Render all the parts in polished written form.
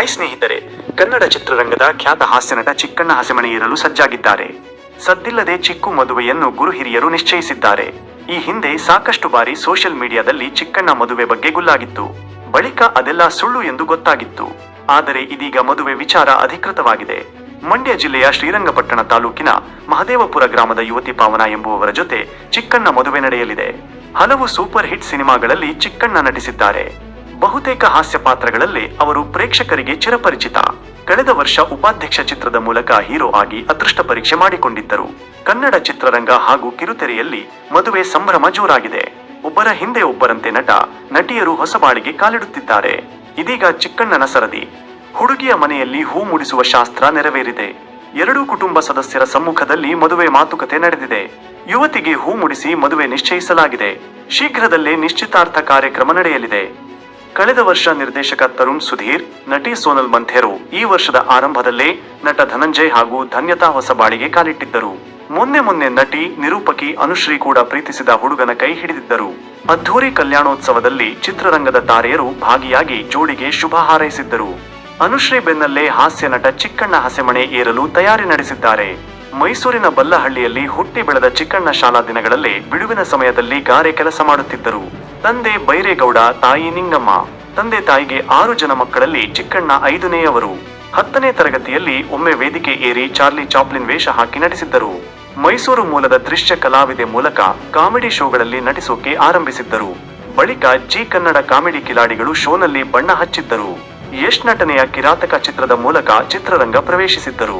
High ಸ್ನೇಹಿತರೆ, ಕನ್ನಡ ಚಿತ್ರರಂಗದ ಖ್ಯಾತ ಹಾಸ್ಯನಟ ಚಿಕ್ಕಣ್ಣ ಹಸೆಮಣೆ ಏರಲು ಸಜ್ಜಾಗಿದ್ದಾರೆ. ಸದ್ದಿಲ್ಲದೆ ಚಿಕ್ಕು ಮದುವೆಯನ್ನು ಗುರು ಹಿರಿಯರು ನಿಶ್ಚಯಿಸಿದ್ದಾರೆ. ಈ ಹಿಂದೆ ಸಾಕಷ್ಟು ಬಾರಿ ಸೋಷಿಯಲ್ ಮೀಡಿಯಾದಲ್ಲಿ ಚಿಕ್ಕಣ್ಣ ಮದುವೆ ಬಗ್ಗೆ ಗುಲ್ಲಾಗಿತ್ತು. ಬಳಿಕ ಅದೆಲ್ಲ ಸುಳ್ಳು ಎಂದು ಗೊತ್ತಾಗಿತ್ತು. ಆದರೆ ಇದೀಗ ಮದುವೆ ವಿಚಾರ ಅಧಿಕೃತವಾಗಿದೆ. ಮಂಡ್ಯ ಜಿಲ್ಲೆಯ ಶ್ರೀರಂಗಪಟ್ಟಣ ತಾಲೂಕಿನ ಮಹದೇವಪುರ ಗ್ರಾಮದ ಯುವತಿ ಪಾವನ ಎಂಬುವವರ ಜೊತೆ ಚಿಕ್ಕಣ್ಣ ಮದುವೆ ನಡೆಯಲಿದೆ. ಹಲವು ಸೂಪರ್ ಹಿಟ್ ಸಿನಿಮಾಗಳಲ್ಲಿ ಚಿಕ್ಕಣ್ಣ ನಟಿಸಿದ್ದಾರೆ. ಬಹುತೇಕ ಹಾಸ್ಯ ಪಾತ್ರಗಳಲ್ಲಿ ಅವರು ಪ್ರೇಕ್ಷಕರಿಗೆ ಚಿರಪರಿಚಿತ. ಕಳೆದ ವರ್ಷ ಉಪಾಧ್ಯಕ್ಷ ಚಿತ್ರದ ಮೂಲಕ ಹೀರೋ ಆಗಿ ಅದೃಷ್ಟ ಪರೀಕ್ಷೆ ಮಾಡಿಕೊಂಡಿದ್ದರು. ಕನ್ನಡ ಚಿತ್ರರಂಗ ಹಾಗೂ ಕಿರುತೆರೆಯಲ್ಲಿ ಮದುವೆ ಸಂಭ್ರಮ ಜೋರಾಗಿದೆ. ಒಬ್ಬರ ಹಿಂದೆ ಒಬ್ಬರಂತೆ ನಟ ನಟಿಯರು ಹೊಸ ಬಾಳಿಗೆ ಕಾಲಿಡುತ್ತಿದ್ದಾರೆ. ಇದೀಗ ಚಿಕ್ಕಣ್ಣನ ಸರದಿ. ಹುಡುಗಿಯ ಮನೆಯಲ್ಲಿ ಹೂ ಮುಡಿಸುವ ಶಾಸ್ತ್ರ ನೆರವೇರಿದೆ. ಎರಡೂ ಕುಟುಂಬ ಸದಸ್ಯರ ಸಮ್ಮುಖದಲ್ಲಿ ಮದುವೆ ಮಾತುಕತೆ ನಡೆದಿದೆ. ಯುವತಿಗೆ ಹೂ ಮುಡಿಸಿ ಮದುವೆ ನಿಶ್ಚಯಿಸಲಾಗಿದೆ. ಶೀಘ್ರದಲ್ಲೇ ನಿಶ್ಚಿತಾರ್ಥ ಕಾರ್ಯಕ್ರಮ ನಡೆಯಲಿದೆ. ಕಳೆದ ವರ್ಷ ನಿರ್ದೇಶಕ ತರುಣ್ ಸುಧೀರ್, ನಟಿ ಸೋನಲ್ ಮಂಥೇರೋ ಈ ವರ್ಷದ ಆರಂಭದಲ್ಲೇ ನಟ ಧನಂಜಯ್ ಹಾಗೂ ಧನ್ಯತಾ ಹೊಸ ಬಾಳಿಗೆ ಕಾಲಿಟ್ಟಿದ್ದರು. ಮೊನ್ನೆ ನಟಿ ನಿರೂಪಕಿ ಅನುಶ್ರೀ ಕೂಡ ಪ್ರೀತಿಸಿದ ಹುಡುಗನ ಕೈ ಹಿಡಿದಿದ್ದರು. ಅದ್ಧೂರಿ ಕಲ್ಯಾಣೋತ್ಸವದಲ್ಲಿ ಚಿತ್ರರಂಗದ ತಾರೆಯರು ಭಾಗಿಯಾಗಿ ಜೋಡಿಗೆ ಶುಭ ಹಾರೈಸಿದ್ದರು. ಅನುಶ್ರೀ ಬೆನ್ನಲ್ಲೇ ಹಾಸ್ಯ ನಟ ಚಿಕ್ಕಣ್ಣ ಹಸೆಮಣೆ ಏರಲು ತಯಾರಿ ನಡೆಸಿದ್ದಾರೆ. ಮೈಸೂರಿನ ಬಲ್ಲಹಳ್ಳಿಯಲ್ಲಿ ಹುಟ್ಟಿ ಬೆಳೆದ ಚಿಕ್ಕಣ್ಣ ಶಾಲಾ ದಿನಗಳಲ್ಲೇ ಬಿಡುವಿನ ಸಮಯದಲ್ಲಿ ಗಾರೆ ಕೆಲಸ ಮಾಡುತ್ತಿದ್ದರು. ತಂದೆ ಬೈರೇಗೌಡ, ತಾಯಿ ನಿಂಗಮ್ಮ. ತಂದೆ ತಾಯಿಗೆ 6 ಜನ ಮಕ್ಕಳಲ್ಲಿ ಚಿಕ್ಕಣ್ಣ 5ನೇಯವರು. 10ನೇ ತರಗತಿಯಲ್ಲಿ ಒಮ್ಮೆ ವೇದಿಕೆ ಏರಿ ಚಾರ್ಲಿ ಚಾಪ್ಲಿನ್ ವೇಷ ಹಾಕಿ ನಟಿಸಿದ್ದರು. ಮೈಸೂರು ಮೂಲದ ದೃಶ್ಯ ಕಲಾವಿದೆ ಮೂಲಕ ಕಾಮಿಡಿ ಶೋಗಳಲ್ಲಿ ನಟಿಸೋಕೆ ಆರಂಭಿಸಿದ್ದರು. ಬಳಿಕ ಜಿ ಕನ್ನಡ ಕಾಮಿಡಿ ಕಿಲಾಡಿಗಳು ಶೋನಲ್ಲಿ ಬಣ್ಣ ಹಚ್ಚಿದ್ದರು. ಯಶ್ ನಟನೆಯ ಕಿರಾತಕ ಚಿತ್ರದ ಮೂಲಕ ಚಿತ್ರರಂಗ ಪ್ರವೇಶಿಸಿದ್ದರು.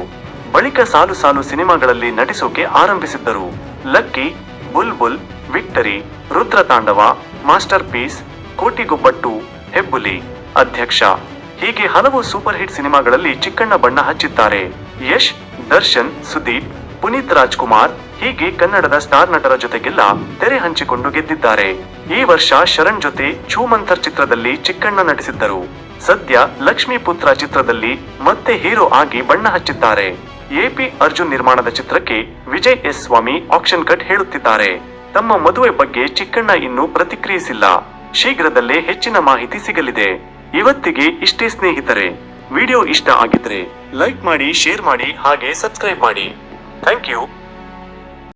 ಬಳಿಕ ಸಾಲು ಸಿನಿಮಾಗಳಲ್ಲಿ ನಟಿಸೋಕೆ ಆರಂಭಿಸಿದ್ದರು. Lucky, Bulbul, Victory, Rudrathandava, master piece, ಕೋಟಿಗೊಬ್ಬಟ್ಟು, ಹೆಬ್ಬುಲಿ, ಅಧ್ಯಕ್ಷ ಹೀಗೆ ಹಲವು ಸೂಪರ್ ಹಿಟ್ ಸಿನಿಮಾಗಳಲ್ಲಿ ಚಿಕ್ಕಣ್ಣ ಬಣ್ಣ ಹಚ್ಚಿದ್ದಾರೆ. ಯಶ್, ದರ್ಶನ್, ಸುದೀಪ್, ಪುನೀತ್ ರಾಜ್ಕುಮಾರ್ ಹೀಗೆ ಕನ್ನಡದ ಸ್ಟಾರ್ ನಟರ ಜೊತೆಗೆಲ್ಲ ತೆರೆ ಹಂಚಿಕೊಂಡು ಗೆದ್ದಿದ್ದಾರೆ. ಈ ವರ್ಷ ಶರಣ್ ಜೊತೆ ಛೂಮಂತರ್ ಚಿತ್ರದಲ್ಲಿ ಚಿಕ್ಕಣ್ಣ ನಟಿಸಿದ್ದರು. ಸದ್ಯ ಲಕ್ಷ್ಮೀ ಪುತ್ರ ಚಿತ್ರದಲ್ಲಿ ಮತ್ತೆ ಹೀರೋ ಆಗಿ ಬಣ್ಣ ಹಚ್ಚಿದ್ದಾರೆ. ಎಪಿ ಅರ್ಜುನ್ ನಿರ್ಮಾಣದ ಚಿತ್ರಕ್ಕೆ ವಿಜಯ್ ಎಸ್ ಸ್ವಾಮಿ ಆಕ್ಷನ್ ಕಟ್ ಹೇಳುತ್ತಿದ್ದಾರೆ. ತಮ್ಮ ಮದುವೆ ಬಗ್ಗೆ ಚಿಕ್ಕಣ್ಣ ಇನ್ನೂ ಪ್ರತಿಕ್ರಿಯಿಸಿಲ್ಲ. ಶೀಘ್ರದಲ್ಲೇ ಹೆಚ್ಚಿನ ಮಾಹಿತಿ ಸಿಗಲಿದೆ. ಇವತ್ತಿಗೆ ಇಷ್ಟೇ ಸ್ನೇಹಿತರೆ. ವಿಡಿಯೋ ಇಷ್ಟ ಆಗಿದ್ರೆ ಲೈಕ್ ಮಾಡಿ, ಶೇರ್ ಮಾಡಿ, ಹಾಗೆ ಸಬ್ಸ್ಕ್ರೈಬ್ ಮಾಡಿ. Thank you.